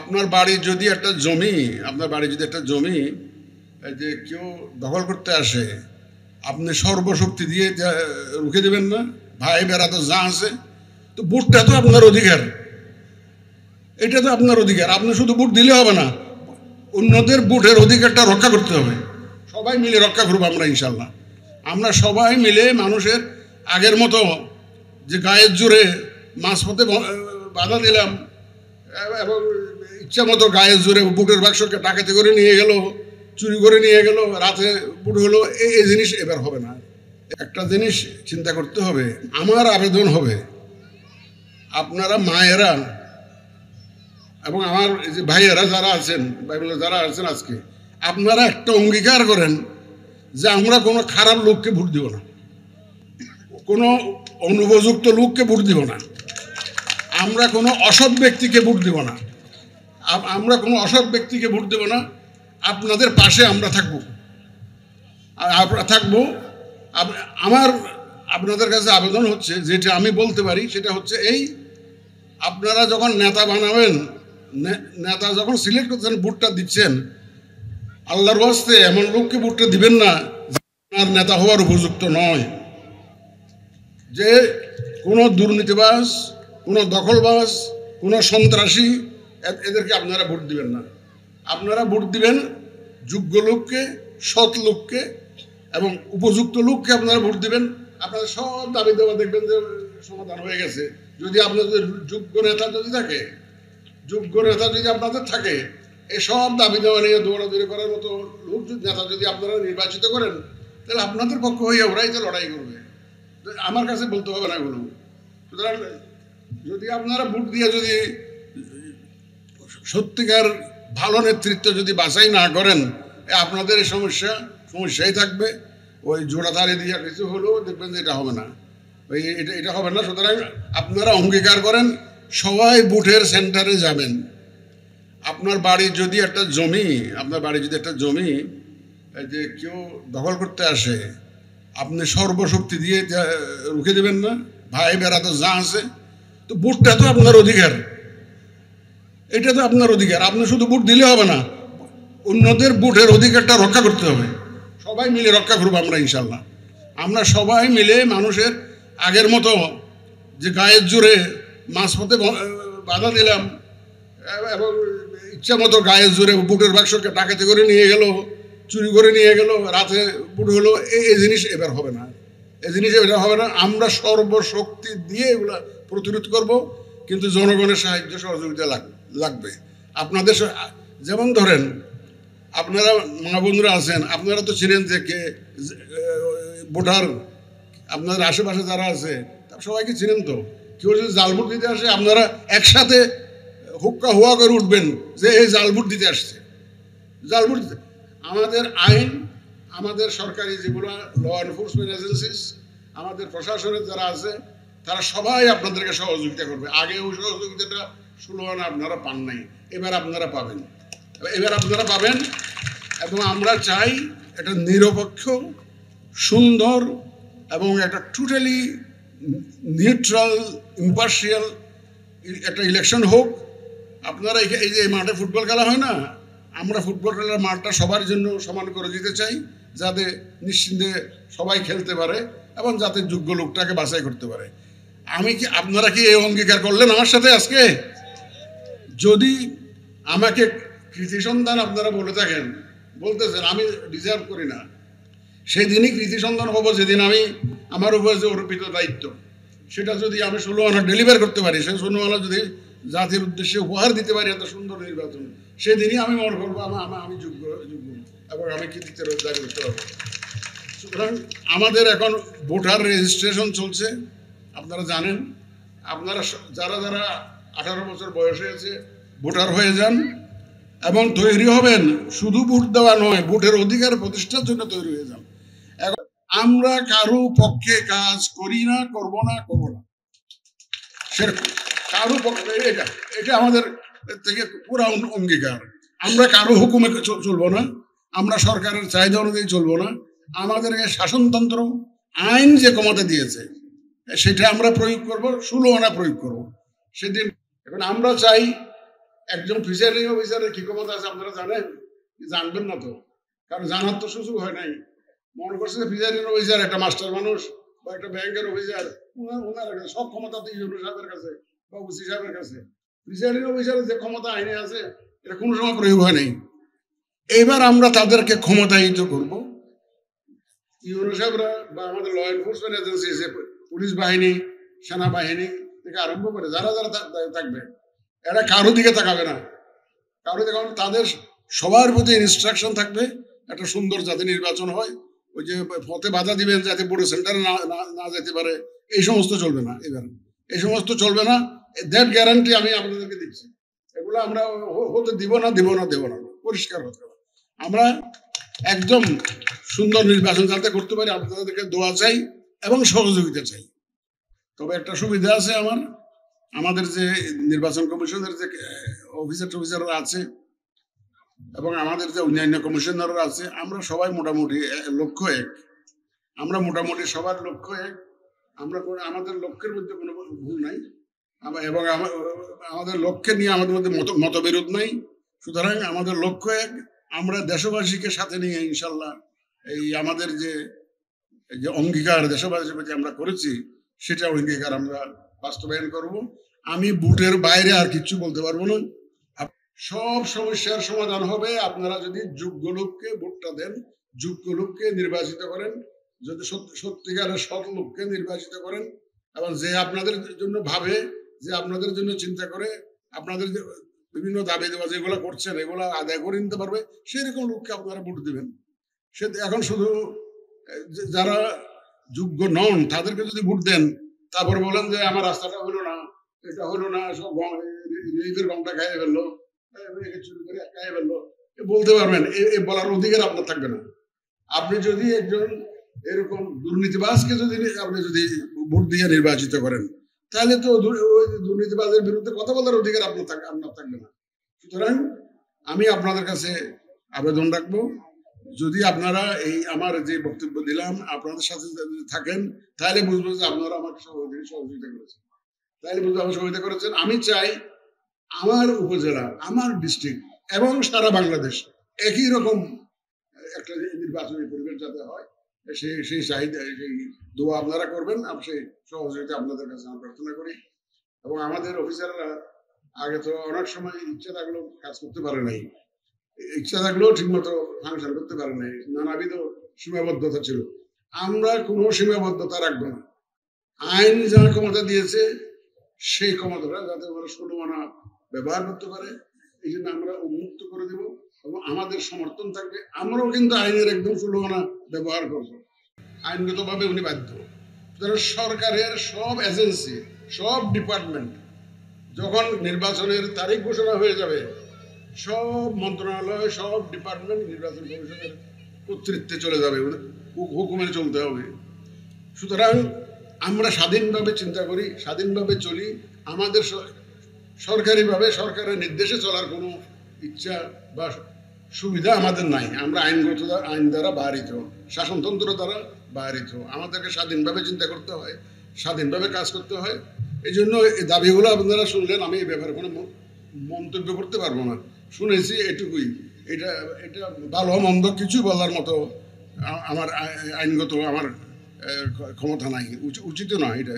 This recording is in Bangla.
আপনার বাড়ির যদি একটা জমি যে কেউ দখল করতে আসে, আপনি সর্বশক্তি দিয়ে রুখে দেবেন না? ভাই বেড়া তো যা আছে, তো ভোটটা তো আপনার অধিকার, এটা তো আপনার অধিকার। আপনি শুধু ভোট দিলে হবে না, অন্যদের ভোটের অধিকারটা রক্ষা করতে হবে। সবাই মিলে রক্ষা করবো আমরা ইনশাল্লাহ। আমরা সবাই মিলে মানুষের আগের মতো যে গায়ের জোরে মাঝপথে বাধা দিলাম এবং ইচ্ছা মতো গায়ের জোরে বুটের বাক্সকে ডাকাতি করে নিয়ে গেল, চুরি করে নিয়ে গেল, রাতে বুট হলো, এই জিনিস এবার হবে না। একটা জিনিস চিন্তা করতে হবে, আমার আবেদন হবে আপনারা মায়েরা এবং আমার যে ভাইয়েরা যারা আছেন, যারা আছেন আজকে, আপনারা একটা অঙ্গীকার করেন যে আমরা কোনো খারাপ লোককে ভোট দিব না, কোনো অনুপযুক্ত লোককে ভোট দিব না, আমরা কোনো অসৎ ব্যক্তিকে ভোট দিব না, আপনাদের পাশে আমরা থাকবো। আমার আপনাদের কাছে আবেদন হচ্ছে, যেটা আমি বলতে পারি সেটা হচ্ছে এই, আপনারা যখন নেতা বানাবেন, নেতা যখন সিলেক্ট করছেন, ভোটটা দিচ্ছেন, আল্লাহর ওয়াস্তে এমন লোককে ভোটটা দিবেন না আর নেতা হওয়ার উপযুক্ত নয়। যে কোনো দুর্নীতিবাজ, কোনো দখলবাজ, কোনো সন্ত্রাসী, এদেরকে আপনারা ভোট দিবেন না। আপনারা ভোট দিবেন যোগ্য লোককে, সৎ লোককে এবং উপযুক্ত লোককে আপনারা ভোট দিবেন। আপনাদের সব দাবি দেওয়া দেখবেন যে সমাধান হয়ে গেছে। যদি আপনাদের যোগ্য নেতা যদি আপনাদের থাকে, এই সব দাবি দেওয়া নিয়ে দৌড়াদৌড়ি করার মতো লোক নেতা যদি আপনারা নির্বাচিত করেন, তাহলে আপনাদের পক্ষ হয়ে ওরাই তো লড়াই করবে, আমার কাছে বলতে হবে না এগুলো। সুতরাং যদি আপনারা ভোট দিয়ে যদি সত্যিকার ভালো নেতৃত্ব যদি বাছাই না করেন, আপনাদের এই সমস্যাই থাকবে। ওই জোড়াতালি দিয়ে কিছু হলেও দেখবেন যে এটা হবে না, এটা হবে না। সুতরাং আপনারা অঙ্গীকার করেন, সবাই ভোটের সেন্টারে যাবেন। আপনার বাড়ির যদি একটা জমি যে কেউ দখল করতে আসে, আপনি সর্বশক্তি দিয়ে রুখে দেবেন না? ভাই বেড়া তো যা আছে, তো ভোটটা তো আপনার অধিকার, এটা তো আপনার অধিকার। আপনি শুধু ভোট দিলে হবে না, অন্যদের ভোটের অধিকারটা রক্ষা করতে হবে। সবাই মিলে রক্ষা করবো আমরা ইনশাল্লাহ। আমরা সবাই মিলে মানুষের আগের মতো যে গায়ের জোরে মাঝপথে বাধা দিলাম এবং ইচ্ছা মতো গায়ের জোরে বুটের বাক্সকে ডাকাতি করে নিয়ে গেল, চুরি করে নিয়ে গেল, রাতে বুট হলো, এই জিনিস এবার হবে না। আমরা সর্বশক্তি দিয়ে এগুলা প্রতিরোধ করব, কিন্তু জনগণের সাহায্য সহযোগিতা লাগবে। আপনাদের যেমন ধরেন, আপনারা মা বন্ধুরা আছেন, আপনারা তো ছিলেন যে কে ভোটার, আপনাদের আশেপাশে যারা আছে সবাইকে ছিলেন। তো কেউ যদি জাল ভোট দিতে আসে, আপনারা একসাথে হুক্কা হুয়া করে উঠবেন যে এই জাল ভোট দিতে আসছে। আমাদের আইন, আমাদের সরকারি যেগুলো ল এনফোর্সমেন্ট এজেন্সিস, আমাদের প্রশাসনের যারা আছে, তারা সবাই আপনাদেরকে সহযোগিতা করবে। আগে ওই সহযোগিতাটা 16 আনা আপনারা পান নাই, এবার আপনারা পাবেন এবং আমরা চাই এটা নিরপেক্ষ, সুন্দর এবং একটা টোটালি নিউট্রাল, ইম্পার্শিয়াল একটা ইলেকশন হোক। আপনারা এই যে মাঠে ফুটবল খেলা হয় না, আমরা ফুটবল খেলার মাঠটা সবার জন্য সমান করে দিতে চাই, যাতে নিশ্চিন্তে সবাই খেলতে পারে এবং যাতে যোগ্য লোকটাকে বাছাই করতে পারে। আপনারা কি এই অঙ্গীকার করলেন আমার সাথে আজকে? যদি আমাকে কৃতি সন্তান আপনারা বলতেছেন আমি ডিজার্ভ করি না, সেদিনই কৃতি সন্তান হবো যেদিন আমি আমার উপর যে অর্পিত দায়িত্ব সেটা যদি আমি 16 আনা ডেলিভার করতে পারি, সেই 16 আনা যদি জাতির উদ্দেশ্যে উপহার দিতে পারি এত সুন্দর নির্বাচন, সেদিনই আমি মনে করবো আমি যোগ্য এবং আমি কৃতিত্বের দাবি করতে পারবো। সুতরাং আমাদের এখন ভোটার রেজিস্ট্রেশন চলছে, আপনারা জানেন। আপনারা যারা 18 বছর বয়স হয়েছে ভোটার হয়ে যান এবং তৈরি হবেন। শুধু ভোট দেওয়া নয়, ভোটের অধিকার প্রতিষ্ঠার জন্য তৈরি হয়ে যান। এখন আমরা কারো পক্ষে কাজ করি না, করব না। কারো পক্ষে এটা আমাদের থেকে পুরো অঙ্গীকার। আমরা কারো হুকুমে চলবো না, আমরা সরকারের চাহিদা অনুযায়ী চলবো না। আমাদেরকে শাসনতন্ত্র, আইন যে ক্ষমতা দিয়েছে সেটা আমরা প্রয়োগ করব, 16 আনা প্রয়োগ করব সেদিন। এখন আমরা চাই একজন ফিশারি অফিসারের কি ক্ষমতা আছে আপনারা জানেন? জানবেন না তো, কারণ জানার তো সুযোগ হয় নাই। মনে করছে যে ফিশারি অফিসার একটা মাস্টার মানুষ বা একটা ব্যাংকের অফিসার, ওনার কাছে সব ক্ষমতা তো ইউনো সাহেবের কাছে বা ওসি সাহেবের কাছে। ফিশারি অফিসারের যে ক্ষমতা আইনে আছে এটা কোনো সময় প্রয়োগ হয় নাই। এইবার আমরা তাদেরকে ক্ষমতায়িত করব। ইউনো সাহেবরা বা আমাদের ল এনফোর্সমেন্ট এজেন্সি, পুলিশ বাহিনী, সেনাবাহিনী থেকে আরম্ভ করে যারা যারা থাকবে, এরা কারো দিকে তাকাবে না, কারো দিকে তাদের সবার প্রতি ইনস্ট্রাকশন থাকবে একটা সুন্দর যাতে নির্বাচন হয়। ওই যে পথে বাধা দিবেন যাতে বড় সেন্টারে না যেতে পারে, এই সমস্ত চলবে না। এবার এই সমস্ত চলবে না, দ্যাট গ্যারান্টি আমি আপনাদেরকে দিচ্ছি। এগুলো আমরা হতে দিব না, পরিষ্কার হতে হবে। আমরা একদম সুন্দর নির্বাচন যাতে করতে পারি আপনাদেরকে দোয়া চাই এবং সহযোগিতা চাই। তবে একটা সুবিধা আছে আমাদের যে নির্বাচন কমিশনের যে অফিসাররা আছে এবং আমাদের যে অন্যান্য কমিশনাররা আছে, আমরা সবাই মোটামুটি লক্ষ্য এক। আমরা মোটামুটি সবার লক্ষ্য এক। আমরা আমাদের লক্ষ্যের মধ্যে কোনো ভুল নাই এবং আমাদের লক্ষ্যে নিয়ে আমাদের মধ্যে মতবিরোধ নাই। সুতরাং আমাদের লক্ষ্য এক। আমরা দেশবাসীকে সাথে নিয়ে ইনশাল্লাহ এই আমাদের যে অঙ্গীকার দেশবাসীর প্রতি আমরা করেছি, সেটা অঙ্গীকার আমরা বাস্তবায়ন করব। আমি বুটের বাইরে আর কিছু বলতে পারবো না। সব সমস্যার সমাধান হবে আপনারা যদি যোগ্য লোককে ভোটটা দেন, যোগ্য লোককে নির্বাচিত করেন, যদি সত্যিকারের সৎ লোককে নির্বাচিত করেন এবং যে আপনাদের জন্য ভাবে, যে আপনাদের জন্য চিন্তা করে, আপনাদের বিভিন্ন দাবি দেওয়া যেগুলো করছেন এগুলো আদায় করে নিতে পারবে, সেরকম লোককে আপনারা ভোট দিবেন। সে এখন শুধু যারা যোগ্য নন তাদেরকে যদি ভোট দেন, তারপর বলেন যে আমার রাস্তাটা হলো না, এটা হলো না, সব গমটা খাইয়ে ফেললো, চুরি করে খাইয়ে ফেললো, বলতে পারবেন, বলার অধিকার আপনার থাকবে না। আপনি যদি একজন এরকম দুর্নীতিবাজকে আপনি যদি ভোট দিয়ে নির্বাচিত করেন, তাহলে তো দুর্নীতিবাজের বিরুদ্ধে কথা বলার অধিকার আপনার থাকবে না। সুতরাং আমি আপনাদের কাছে আবেদন রাখবো, যদি আপনারা এই আমার যে বক্তব্য দিলাম আপনাদের সাথে থাকেন, তাহলে বুঝবো যে আপনারা আমাকে সহযোগিতা করেছেন, আমি চাই আমার উপজেলা, আমার ডিস্ট্রিক্ট এবং সারা বাংলাদেশ একই রকম একটা নির্বাচনী পরিবেশ যাতে হয়, সেই চাহিদা, সেই দোয়া আপনারা করবেন। সেই সহযোগিতা আপনাদের কাছে আমি প্রার্থনা করি। এবং আমাদের অফিসাররা আগে তো অনেক সময় ইচ্ছা থাকলেও কাজ করতে পারে নাই, ইচ্ছা থাকলেও ঠিক মতো ফাংশন করতে পারে নাই, নানাবিধ সীমাবদ্ধতা ছিল। আমরা কোনো সীমাবদ্ধতা রাখবো না। আইন যারা ক্ষমতা দিয়েছে সেই ক্ষমতাটা যাতে ওরা ষোলমানা ব্যবহার করতে পারে, এই জন্য আমরা উন্মুক্ত করে দেব এবং আমাদের সমর্থন থাকবে। আমরাও কিন্তু আইনের একদম ষোলমানা ব্যবহার করবো, আইনগতভাবে উনি বাধ্য। সরকারের সব এজেন্সি, সব ডিপার্টমেন্ট যখন নির্বাচনের তারিখ ঘোষণা হয়ে যাবে, সব মন্ত্রণালয়, সব ডিপার্টমেন্ট নির্বাচন কমিশনের কর্তৃত্বে চলে যাবে, হুকুমে চলতে হবে। সুতরাং আমরা স্বাধীনভাবে চিন্তা করি, স্বাধীনভাবে চলি। আমাদের সরকারিভাবে সরকারের নির্দেশে চলার কোনো ইচ্ছা বা সুবিধা আমাদের নাই। আমরা আইন দ্বারা বাহিত, শাসনতন্ত্র দ্বারা বাহিত। আমাদেরকে স্বাধীনভাবে চিন্তা করতে হয়, স্বাধীনভাবে কাজ করতে হয়। এই জন্য এই দাবিগুলো আপনারা শুনলেন, আমি এই ব্যাপারে কোনো মন্তব্য করতে পারবো না। শুনেছি এটুকুই। এটা ভালো মন্দ কিছু বলার মতো আমার আইনগত আমার ক্ষমতা নাই, উচিত নয় এটা।